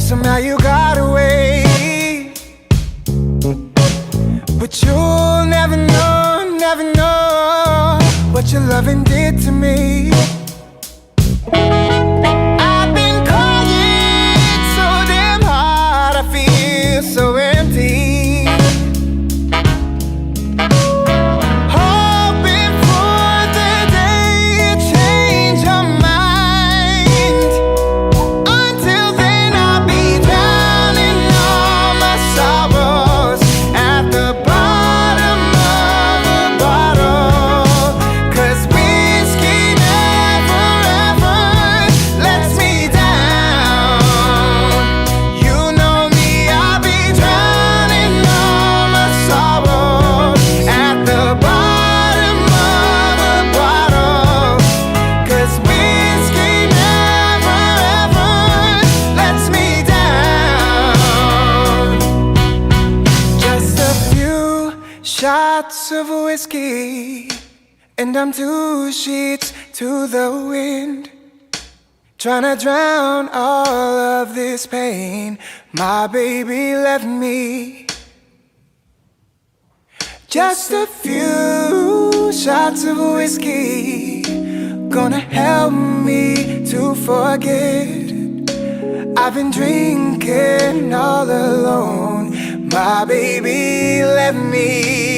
somehow you got away. But you'll never know what your loving did to me. I've been crying so damn hard, I feel so empty. Hoping for the day you change your mind. Until then I'll be drowning all my sorrows at the bottom of a bottle. 'Cause whiskey never ever lets me down. You know me, I'll be drowning all my sorrows at the bottom of a bottle. 'Cause whiskey never ever lets me down. Just a few shots of whiskey, and I'm 2 sheets to the wind, trying to drown all of this pain my baby left me. Just a few shots of whiskey, gonna help me to forget. I've been drinking all alone, my baby left me.